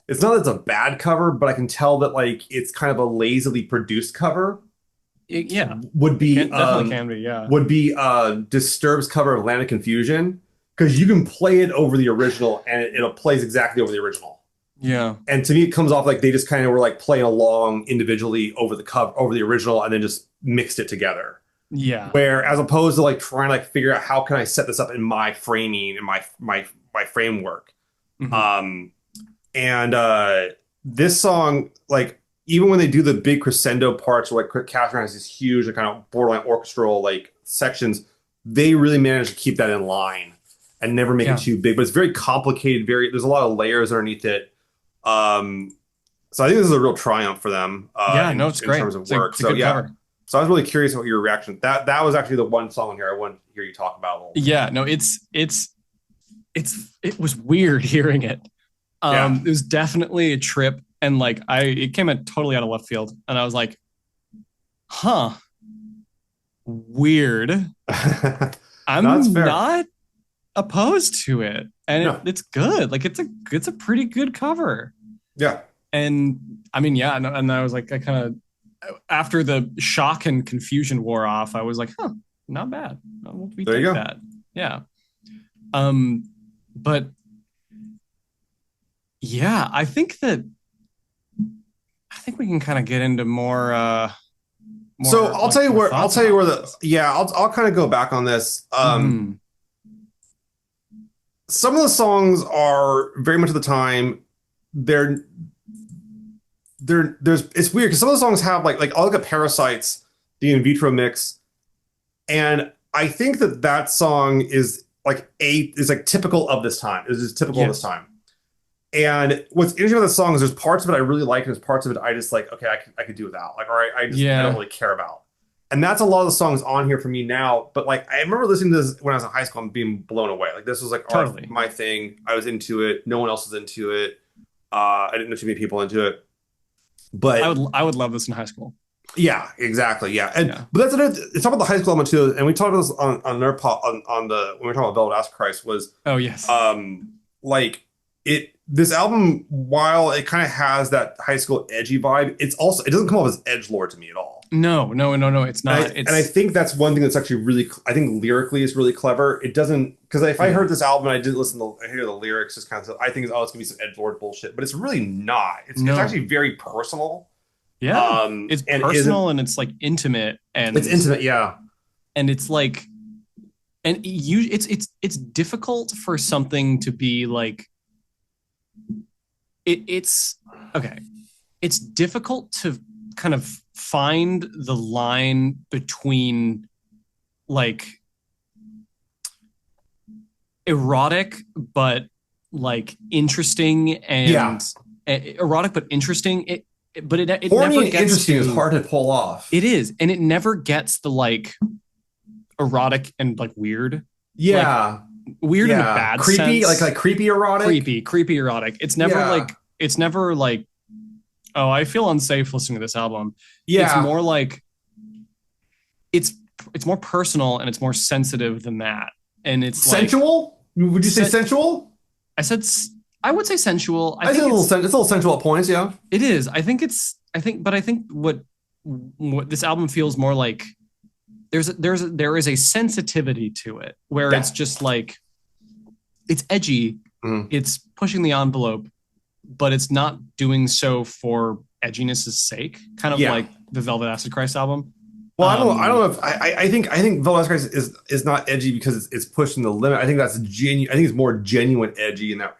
it's not that it's a bad cover, but I can tell that like it's kind of a lazily produced cover Yeah, would be definitely can be. Yeah, Disturbed's cover of Land of Confusion because you can play it over the original and it plays exactly over the original. Yeah. And to me, it comes off like they just kind of were like playing along individually over the original, and then just mixed it together. Yeah. Where as opposed to like trying to like figure out how can I set this up in my framing and my framework. Hmm. Um, and this song, like even when they do the big crescendo parts, where like Catherine has these huge, like, kind of borderline orchestral like sections, they really manage to keep that in line and never make it Yeah. too big. But it's very complicated. There's a lot of layers underneath it. Um, so I think this is a real triumph for them Yeah. No, it's in great. terms of It's work. a So good yeah, cover. so I was really curious about your reaction. That was actually the one song in here I wanted to hear you talk about a little bit. Yeah. No, it was weird hearing it. Yeah. It was definitely a trip, and like it came in totally out of left field, and I was like, huh, weird. No, that's I'm fair. not opposed to it, and No. it's good. Like it's a pretty good cover. Yeah. And I mean, yeah, and I was like, I kind of after the shock and confusion wore off, I was like, huh, not bad. We There you take go. that. Yeah. Um, but yeah, I think we can kind of get into So more like more I'll thoughts tell you about where this. I'll kind of go back on this. Mm-hmm. Some of the songs are very much at the time they're there's it's weird because some of the songs have like I'll look at Parasites, the in vitro mix, and I think that song is like typical of this time. It's just typical of this Yes. time. And what's interesting about the song is there's parts of it I really like, and there's parts of it I just like, okay, I could do without. Like, all right, I don't Yeah. really care about. And that's a lot of the songs on here for me now. But like I remember listening to this when I was in high school and being blown away. Like this was like Totally. my thing. I was into it. No one else was into it. I didn't know too many people into it. But I would love this in high school. yeah, exactly. Yeah. And Yeah. but that's another it's talking about the high school element too. And we talked about this on their on the when we were talking about Velvet Ass Christ was Oh yes. like this album, while it kind of has that high school edgy vibe, it doesn't come off as edgelord to me at all. No, no, no, no. It's not. And I It's think that's one thing that's actually really, I think lyrically is really clever. It doesn't, because if I yeah. heard this album and I didn't I hear the lyrics, just kind of, I think, oh, it's gonna be some edgelord bullshit, but it's really not. It's No. actually very personal, Yeah. It's and isn't, personal and it's like intimate it's intimate, yeah, and it's like and it's difficult for something to be like it's okay. It's difficult to kind of find the line between like erotic but like interesting yeah. and erotic but interesting but it Horny never and gets interesting is to hard to pull off. it is and it never gets the like erotic and like like Yeah, weird in a yeah, bad creepy, sense. creepy erotic. Creepy erotic. Yeah, It's never like, oh, I feel unsafe listening to this album. It's yeah, more like it's it's more personal and it's more sensitive than that. And it's like sensual. Would you say sen- sensual? I said I would say sensual. I I say think it's a little sensual at points. Yeah, it is. I think what this album feels more like there is a sensitivity to it where yeah. it's just like it's edgy, Mhm. it's pushing the envelope, but it's not doing so for edginess' sake, kind of Yeah. like the Velvet Acid Christ album. Well, I don't know if I think Velvet Christ is not edgy because it's pushing the limit. I think that's genuine. I think it's more genuine edgy in that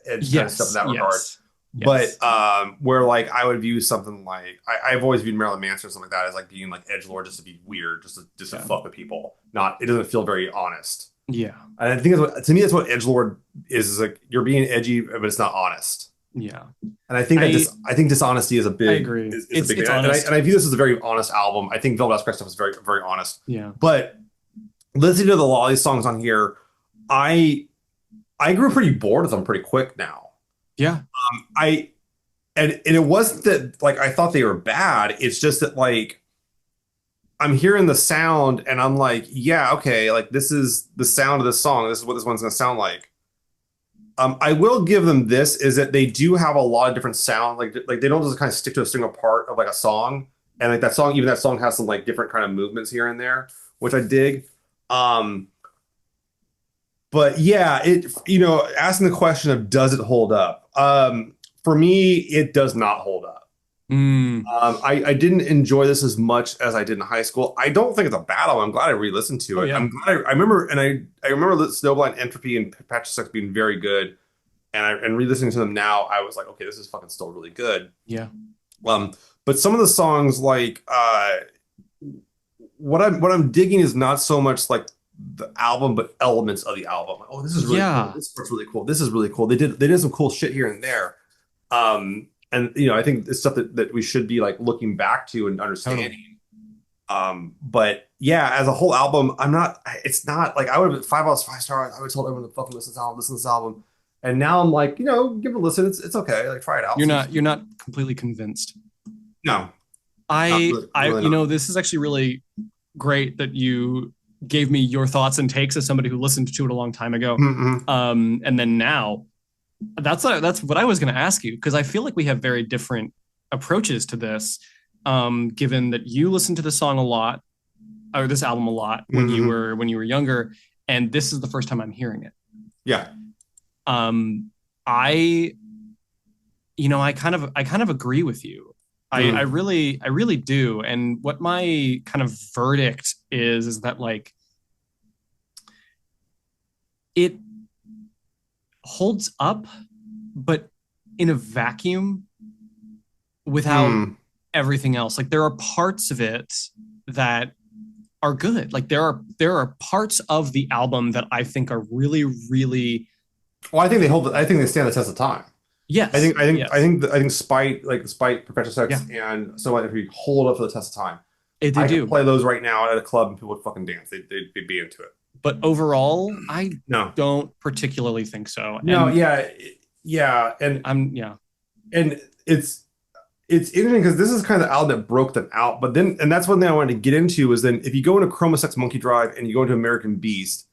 edge kind of stuff in Yes, that regard. yes, But yes. where like I would view something like I've always viewed Marilyn Manson or something like that as like being like edgelord just to be weird, just to Yeah. fuck with people. Not it doesn't feel very honest. Yeah, And I think to me that's what edgelord is like you're being edgy, but it's not honest. yeah. And I think I I think dishonesty I agree. is a big It's thing. honest. And I view this as a very honest album. I think Velvet Christ stuff is very very honest. Yeah, But listening to the lot of these songs on here, I I grew pretty bored with them pretty quick now. yeah, I and it wasn't that like I thought they were bad. It's just that like I'm hearing the sound and I'm like, yeah, okay, like this is the sound of this song. This is what this one's gonna sound like. I will give them this is that they do have a lot of different sound. Like they don't just kind of stick to a single part of like a song. And like that song, even that song has some like different kind of movements here and there, which I dig. Um, but yeah, it asking the question of does it hold up? for me, it does not hold up. Mm. I didn't enjoy this as much as I did in high school. I don't think it's a bad album. I'm glad I re-listened to Oh it. yeah. I'm glad I remember, and I remember that Snowblind Entropy and Patch Sucks being very good. And re-listening to them now, I was like, okay, this is fucking still really good. Yeah. Um, but some of the songs, like what I'm digging is not so much like the album, but elements of the album. Like, oh, this is really cool. Yeah. This part's really cool. This is really cool. They did some cool shit here and there. And I think it's stuff that we should be like looking back to and Totally. understanding. But yeah, as a whole album, I'm not. It's not like I would have been 5 out of 5 stars. I would have told everyone to fucking listen to this album. And now I'm like, give it a listen. It's okay. Like try it out. You're not completely convinced. No, not I really, I really not. this is actually really great that you gave me your thoughts and takes as somebody who listened to it a long time ago. Mm-hmm. And then now that's what I was going to ask you because I feel like we have very different approaches to this. Given that you listened to the song a lot or this album a lot Mm-hmm. when you were younger, and this is the first time I'm hearing it. Yeah. Um, I I kind of agree with you. Mm. I really do. And what my kind of verdict is that like it holds up, but in a vacuum without Mm. everything else. Like there are parts of it that are good. Like there are parts of the album that I think are really, really Well, I think they hold. I think they stand the test of time. I yes, think. I think. I yes. think. I think. Spite, Perpetual Yeah, Sex, and so what if we hold up for the test of time? they I could do. play those right now at a club and people would fucking dance. They'd be into it. But overall, I No. don't particularly think so. No. And Yeah. Yeah. yeah. And it's interesting because this is kind of the album that broke them out. But then, and that's one thing I wanted to get into is then if you go into Chroma Sex Monkey Drive and you go into American Beast,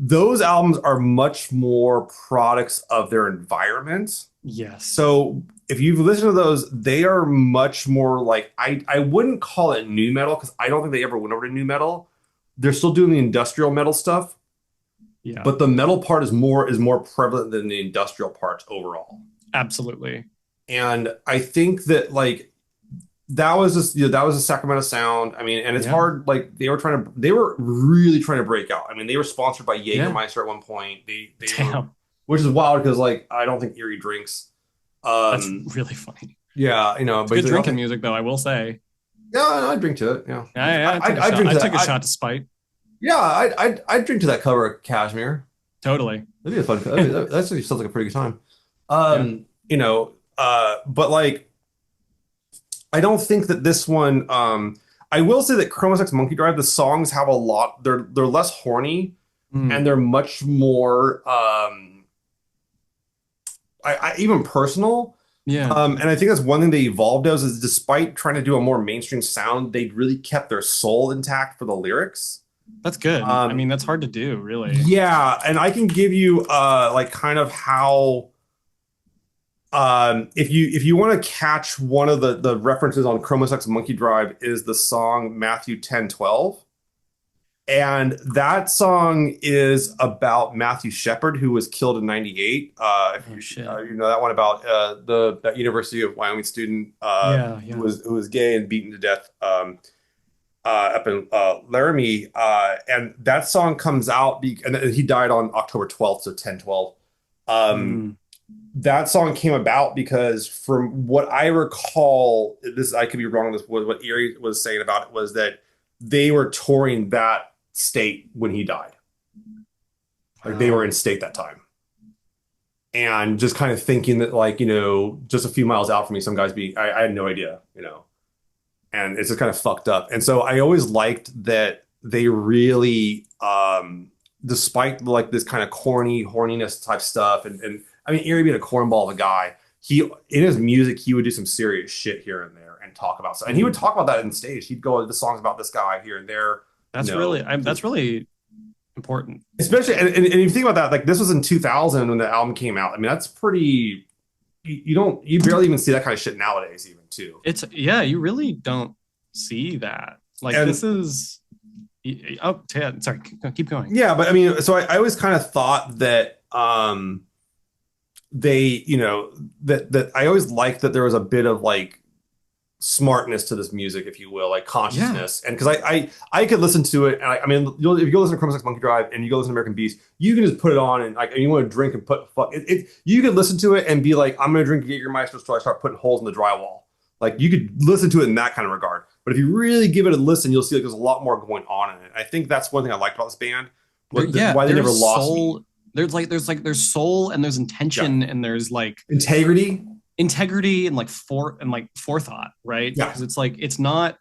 those albums are much more products of their environment. Yes. So if you've listened to those, they are much more like I wouldn't call it new metal because I don't think they ever went over to new metal. They're still doing the industrial metal stuff, Yeah. but the metal part is more prevalent than the industrial parts overall. Absolutely. And I think that like that was just that was a Sacramento sound. I mean, and it's Yeah. hard. Like they were really trying to break out. I mean, they were sponsored by Yeah. Jägermeister at one point. They were, Damn. which is wild because like I don't think Erie drinks. That's Um, really funny. yeah, It's but good he's like, drinking okay, music though, I will say. yeah, I'd drink to it. Yeah, I took a I'd shot. drink I to took that. a shot to spite. Yeah, I'd drink to that cover of Cashmere. Totally. That'd be a fun. That actually sounds like a pretty good time. Yeah. But like I don't think that this one. I will say that Chroma Sex Monkey Drive, the songs have a lot. They're less horny and Mm. they're much more even personal. Yeah. And I think that's one thing they evolved as is despite trying to do a more mainstream sound, they really kept their soul intact for the lyrics. That's good. I Um, mean, that's hard to do, really. yeah, and I can give you like kind of how if you want to catch one of the references on Chromosex Monkey Drive is the song Matthew 10:12. And that song is about Matthew Shepard, who was killed in '98. If Oh you, shit. you know that one about that University of Wyoming student Yeah, who yeah. was gay and beaten to death up in Laramie. And that song comes out, and he died on October 12th, so 10/12. Um, Mm. that song came about because, from what I recall, this I could be wrong. This was what Erie was saying about it was that they were touring that state when he died. Like they were Wow. in state that time. And just kind of thinking that, like, just a few miles out from me, some guys I had no idea. And it's just kind of fucked up. And so I always liked that they really, despite like this kind of corny horniness type stuff, and I mean, Erie being a cornball of a guy, he in his music he would do some serious shit here and there and talk about stuff, and he would Mm. talk about that in stage. He'd go, "The songs about this guy here and there." That's really that's really important. Especially, and if you think about that, like this was in 2000 when the album came out. I mean, that's pretty. You barely even see that kind of shit nowadays, even too. It's yeah, you really don't see that. Like And this is oh, Ted, sorry, keep going. yeah, but I mean, so I always kind of thought that they, that I always liked that there was a bit of like smartness to this music, if you will, like Yeah. consciousness. And because I could listen to it, and I mean, if you go listen to Chrome Monkey Drive and you go listen to American Beast, you can just put it on and like, and you want to drink and put fuck it. You could listen to it and be like, I'm gonna drink Jägermeister, so I start putting holes in the drywall. Like you could listen to it in that kind of regard. But if you really give it a listen, you'll see like there's a lot more going on in it. I think that's one thing I liked about this band, There, yeah, why they never there's lost me. soul. There's soul and there's Yeah, intention and there's like integrity. integrity and like forethought, right? Yeah, Because it's like it's not.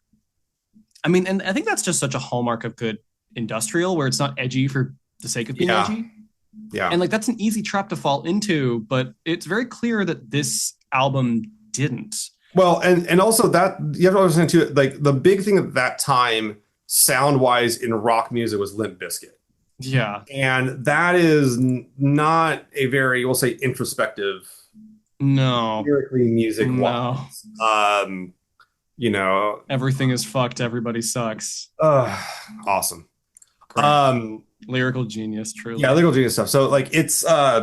I mean, and I think that's just such a hallmark of good industrial, where it's not edgy for the sake of being yeah, edgy, yeah. and like that's an easy trap to fall into. But it's very clear that this album didn't. Well, and also that you have to understand too, like the big thing at that time, sound wise in rock music was Limp Bizkit. Yeah, And that is not a very, we'll say, introspective, no, lyrically music no. wise. You know, Everything is fucked. Everybody sucks. uh, awesome. Great. Um, Lyrical genius, yeah, truly. legal genius stuff. So like it's I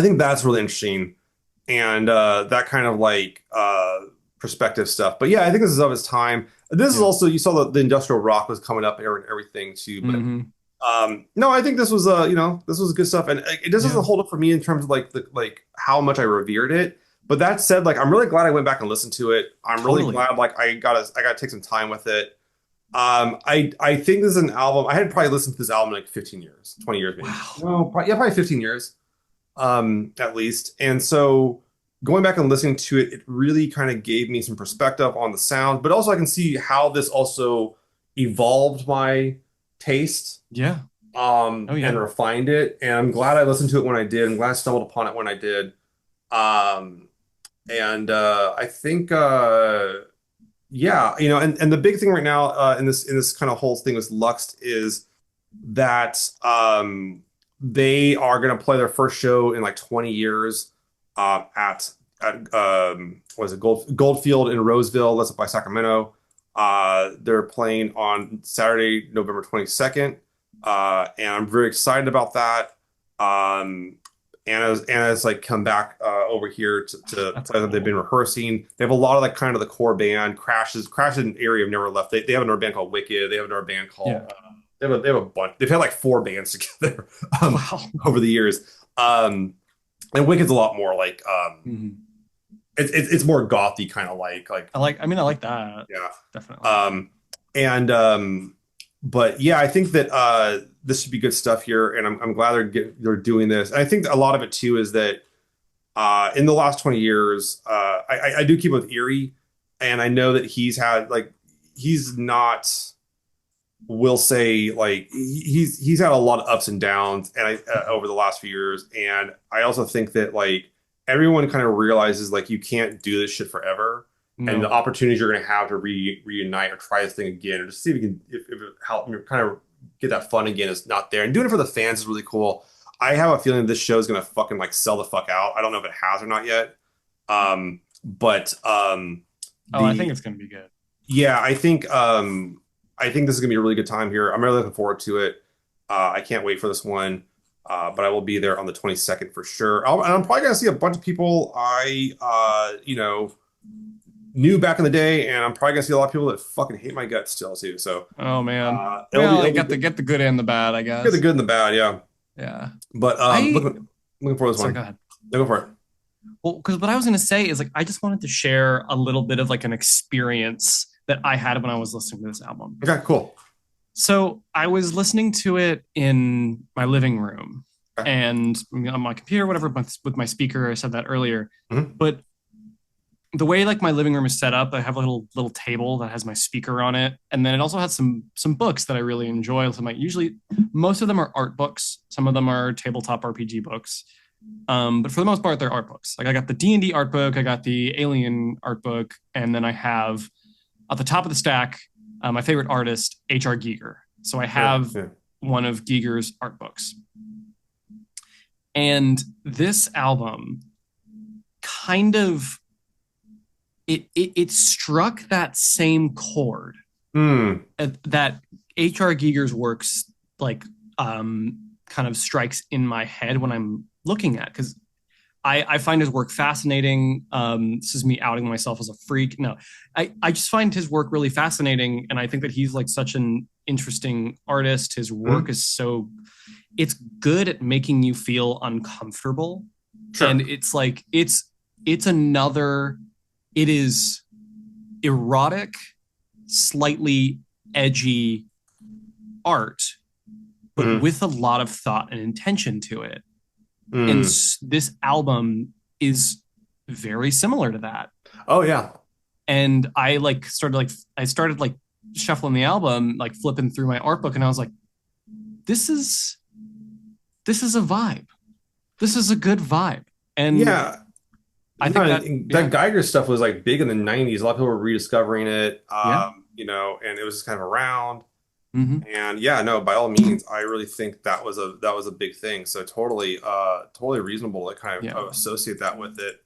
think that's really interesting. And that kind of like perspective stuff. But yeah, I think this is of its time. This is Yeah. also you saw the industrial rock was coming up there and everything too. But Mm-hmm. no, I think this was this was good stuff, and it just Yeah. doesn't hold up for me in terms of like the like how much I revered it. But that said, like I'm really glad I went back and listened to it. I'm really Totally. glad like I gotta take some time with it. I think this is an album. I had probably listened to this album in like 15 years, 20 years maybe. Wow. No, probably, yeah, probably 15 years, at least. And so going back and listening to it, it really kind of gave me some perspective on the sound, but also I can see how this also evolved my taste Yeah. Oh and yeah. refined it. And I'm glad I listened to it when I did. I'm glad I stumbled upon it when I did. Um, and I think yeah, and the big thing right now in this kind of whole thing with LUXT is that they are going to play their first show in like 20 years at what is it Goldfield in Roseville, that's up by Sacramento. They're playing on Saturday, November 22nd. And I'm very excited about that. Anna's like come back over here to That's play that they've cool. been rehearsing. They have a lot of like kind of the core band. Crash is an area I've never left. They have another band called Wicked. They have another band called Yeah. they have a bunch. They've had like four bands together Wow. over the years. And Wicked's a lot more like Mhm. it's more gothy kind of like I like that. yeah. Definitely. And but yeah, I think that this should be good stuff here, and I'm glad they're doing this. And I think a lot of it too is that in the last 20 years, I do keep with Erie, and I know that he's not, will say like he's had a lot of ups and downs, and over the last few years, and I also think that like everyone kind of realizes like you can't do this shit forever, and the No. opportunities you're going to have to reunite or try this thing again, or just see if you can if it help kind of get that fun again is not there, and doing it for the fans is really cool. I have a feeling this show is going to fucking like sell the fuck out. I don't know if it has or not yet. But Oh, I think the it's gonna be good. yeah, I think this is gonna be a really good time here. I'm really looking forward to it. I can't wait for this one. But I will be there on the 22nd for sure. And I'm probably gonna see a bunch of people I knew back in the day, and I'm probably gonna see a lot of people that fucking hate my guts still too. So Oh man. it'll Well, I be got the get the good and the bad, I get the guess. good and the bad, yeah. Yeah. But I looking for this sorry, one. go ahead. Go for it. Well, because what I was gonna say is like I just wanted to share a little bit of like an experience that I had when I was listening to this album. Okay, cool. So I was listening to it in my living room Okay. and on my computer, whatever, with my speaker. I said that earlier, Mhm. but the way like my living room is set up, I have a little table that has my speaker on it, and then it also has some books that I really enjoy. So usually most of them are art books. Some of them are tabletop RPG books. But for the most part, they're art books. Like I got the D&D art book, I got the Alien art book, and then I have at the top of the stack my favorite artist, H.R. Giger. So I Yeah, have yeah. one of Giger's art books. And this album kind of it struck that same chord Hmm. that H.R. Giger's works like kind of strikes in my head when I'm looking at because I find his work fascinating. This is me outing myself as a freak. No, I just find his work really fascinating, and I think that he's like such an interesting artist. His work Mhm. is so it's good at making you feel uncomfortable, and Sure. it's like it's another. It is erotic, slightly edgy art, but Mhm. with a lot of thought and intention to it. And Mm. this album is very similar to that. Oh yeah. And I started like shuffling the album, like flipping through my art book, and I was like, this is this is a vibe. This is a good vibe. And Yeah. I No, think that and that yeah, Geiger stuff was like big in the 90s. A lot of people were rediscovering it, yeah. and it was just kind of around. Mm-hmm. And yeah, no, by all means, I really think that was a big thing. So totally reasonable to kind Yeah. of associate that with it.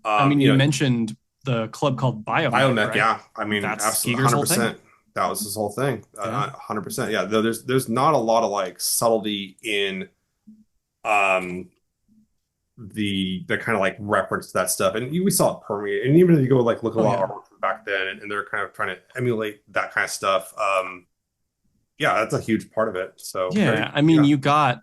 I mean, You you know, mentioned the club called Biomech, Biomech, right? yeah. I mean, That's absolutely Giger's whole thing. 100%. That was his whole thing. Yeah. 100%. Yeah, there's not a lot of like subtlety in um the kind of like reference to that stuff. And we saw it permeate. And even if you go like look at a Oh lot of yeah. artwork from back then and they're kind of trying to emulate that kind of stuff. Yeah, that's a huge part of it. So Yeah. very, I mean, yeah. you got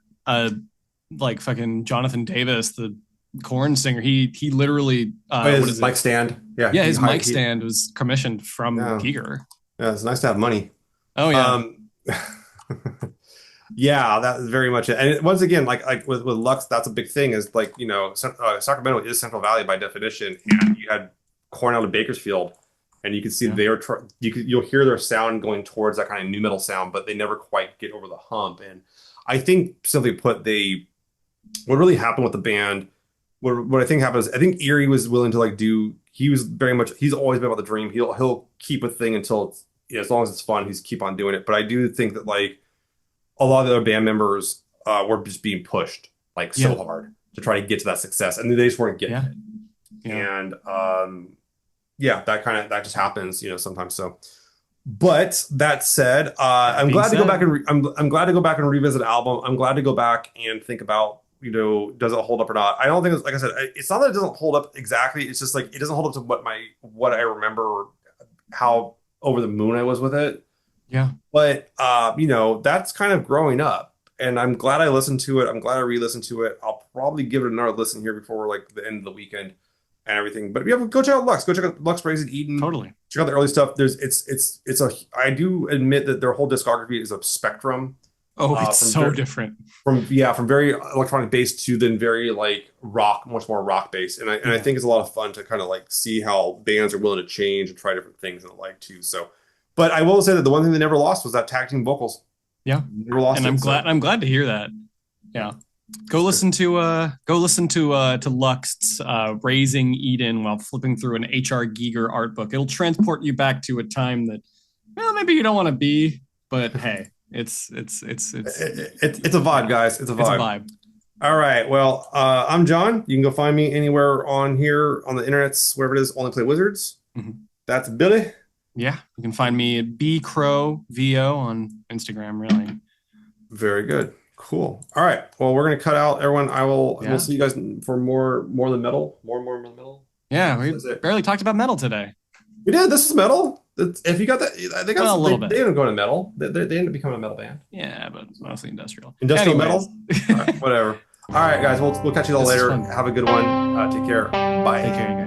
like fucking Jonathan Davis, the corn singer. He literally Oh, what his is it? mic stand. Yeah, Yeah, his mic stand was commissioned from yeah, Giger. yeah, it's nice to have money. Oh yeah. Um, yeah, that is very much it. And once again, like with Lux, that's a big thing. Is like Sacramento is Central Valley by definition, and you had corn out of Bakersfield, and you can see Yeah. they were you'll hear their sound going towards that kind of new metal sound, but they never quite get over the hump. And I think simply put, they what really happened with the band, what I think happened is I think Erie was willing to like do. He was very much he's always been about the dream. He'll keep a thing until it's as long as it's fun. He's keep on doing it. But I do think that like a lot of the other band members were just being pushed like so Yeah. hard to try to get to that success, and they just weren't getting Yeah. it. Yeah. And yeah, that just happens, sometimes. So, but that said, That I'm being glad to go back said, and I'm glad to go back and revisit the album. I'm glad to go back and think about does it hold up or not. I don't think it's like I said, it's not that it doesn't hold up exactly. It's just like it doesn't hold up to what I remember how over the moon I was with it. yeah. But that's kind of growing up, and I'm glad I listened to it. I'm glad I re-listened to it. I'll probably give it another listen here before like the end of the weekend and everything. But yeah, go check out Lux. Go check out Lux Razing Eden. Totally. Check out the early stuff. It's a I do admit that their whole discography is a spectrum. Oh, it's From so different. from very electronic based to then very like rock, much more rock based. And I Yeah. think it's a lot of fun to kind of like see how bands are willing to change and try different things and like too. So, but I will say that the one thing they never lost was that tag team vocals. Yeah. Never lost And it. So I'm glad to hear that. Yeah. Go listen to LUXT's Razing Eden while flipping through an HR Giger art book. It'll transport you back to a time that well, maybe you don't want to be, but hey, it's a vibe, yeah, guys. It's a it's a vibe. vibe. All right. Well, I'm John. You can go find me anywhere on here on the internets, wherever it is. Only Play Wizards. Mhm. That's Billy. Yeah, you can find me at bcrowvo on Instagram. Really, Very good. Cool. All right. Well, we're gonna cut out everyone. We'll yeah, see you guys for more than metal. More than metal. yeah. We That's it. barely talked about metal today. We did. This is metal. If you got that, Well, a little bit. they end up going to metal. They end up becoming a metal band. Yeah, but mostly industrial. Industrial Anyways, metal. All right, whatever. All right, guys. We'll catch you all this is later. fun. Have a good one. Take care. Take Bye. care, you guys.